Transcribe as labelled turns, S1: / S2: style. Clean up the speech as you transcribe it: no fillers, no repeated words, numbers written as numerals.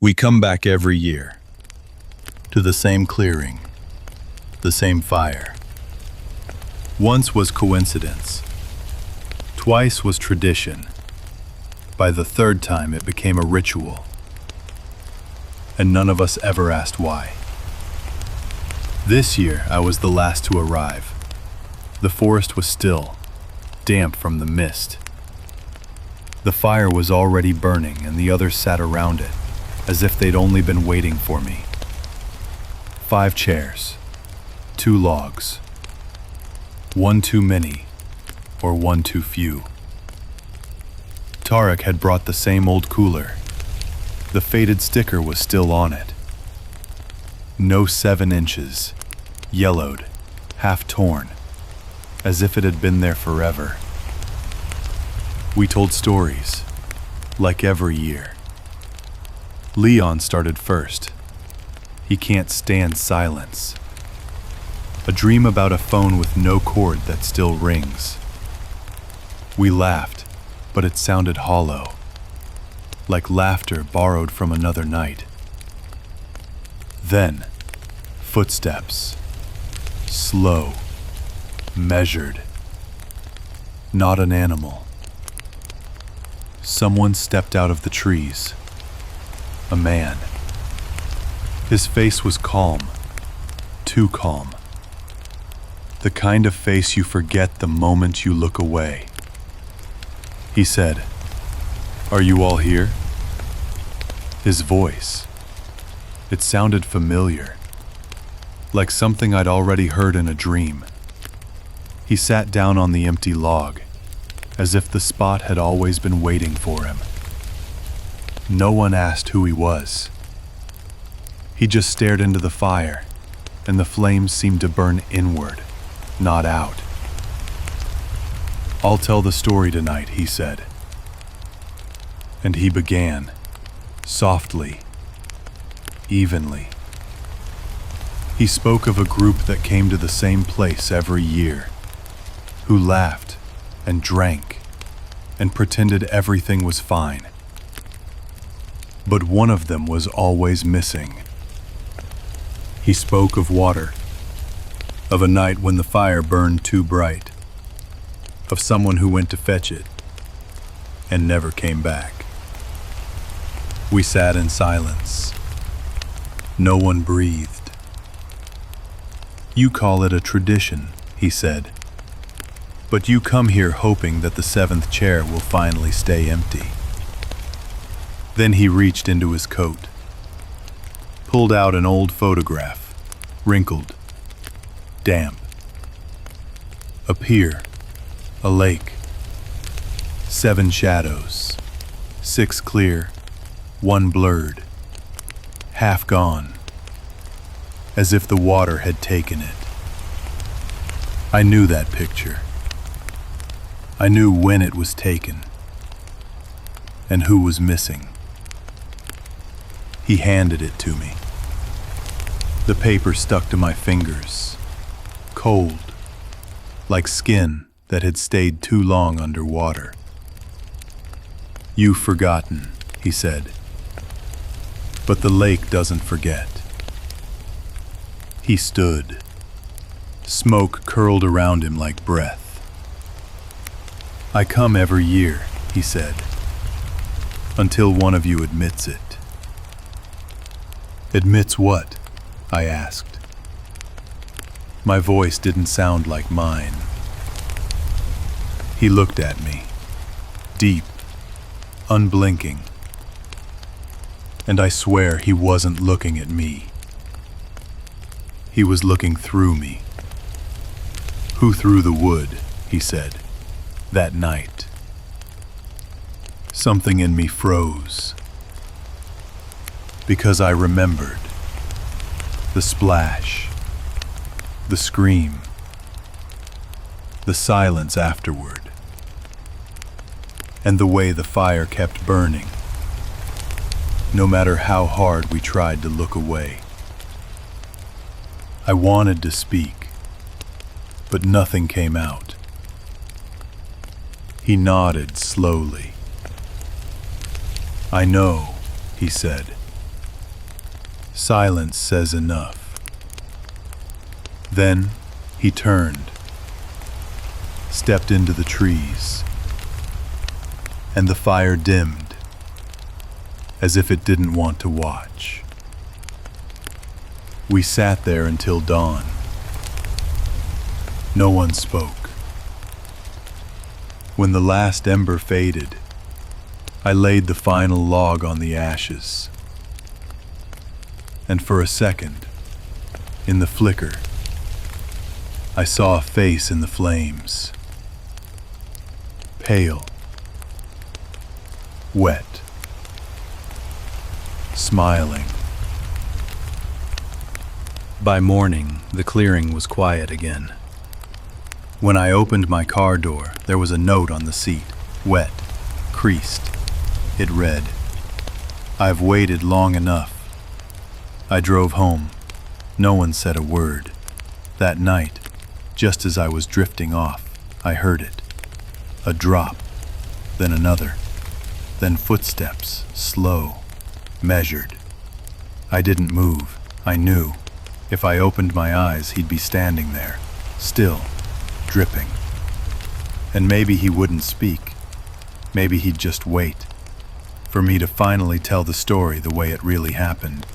S1: We come back every year, to the same clearing, the same fire. Once was coincidence, twice was tradition. By the third time it became a ritual, and none of us ever asked why. This year I was the last to arrive. The forest was still, damp from the mist. The fire was already burning and the others sat around it, as if they'd only been waiting for me. 5 chairs, 2 logs, 1 too many, or 1 too few. Tarek had brought the same old cooler. The faded sticker was still on it. No 7 inches, yellowed, half torn, as if it had been there forever. We told stories, like every year. Leon started first. He can't stand silence. A dream about a phone with no cord that still rings. We laughed, but it sounded hollow, like laughter borrowed from another night. Then, footsteps, slow, measured. Not an animal. Someone stepped out of the trees. A man. His face was calm, too calm. The kind of face you forget the moment you look away. He said, "Are you all here?" His voice. It sounded familiar, like something I'd already heard in a dream. He sat down on the empty log, as if the spot had always been waiting for him. No one asked who he was. He just stared into the fire, and the flames seemed to burn inward, not out. "I'll tell the story tonight," he said. And he began, softly, evenly. He spoke of a group that came to the same place every year, who laughed and drank and pretended everything was fine. But one of them was always missing. He spoke of water, of a night when the fire burned too bright, of someone who went to fetch it and never came back. We sat in silence. No one breathed. "You call it a tradition," he said, "but you come here hoping that the 7th chair will finally stay empty." Then he reached into his coat, pulled out an old photograph, wrinkled, damp. A pier, a lake, 7 shadows, 6 clear, 1 blurred, half gone, as if the water had taken it. I knew that picture. I knew when it was taken, and who was missing. He handed it to me. The paper stuck to my fingers, cold, like skin that had stayed too long underwater. "You've forgotten," he said, "but the lake doesn't forget." He stood. Smoke curled around him like breath. "I come every year," he said, "until one of you admits it." "Admits what?" I asked. My voice didn't sound like mine. He looked at me, deep, unblinking. And I swear he wasn't looking at me. He was looking through me. "Who threw the wood?" he said, "that night?" Something in me froze, because I remembered the splash, the scream, the silence afterward, and the way the fire kept burning, no matter how hard we tried to look away. I wanted to speak, but nothing came out. He nodded slowly. "I know," he said, Silence says enough. Then he turned, stepped into the trees, and the fire dimmed, as if it didn't want to watch. We sat there until dawn. No one spoke. When the last ember faded, I laid the final log on the ashes. And for a second, in the flicker, I saw a face in the flames. Pale, wet, smiling. By morning, the clearing was quiet again. When I opened my car door, there was a note on the seat, wet, creased. It read, "I've waited long enough." I drove home. No one said a word. That night, just as I was drifting off, I heard it. A drop, then another, then footsteps, slow, measured. I didn't move. I knew. If I opened my eyes, he'd be standing there, still, dripping. And maybe he wouldn't speak. Maybe he'd just wait, for me to finally tell the story the way it really happened.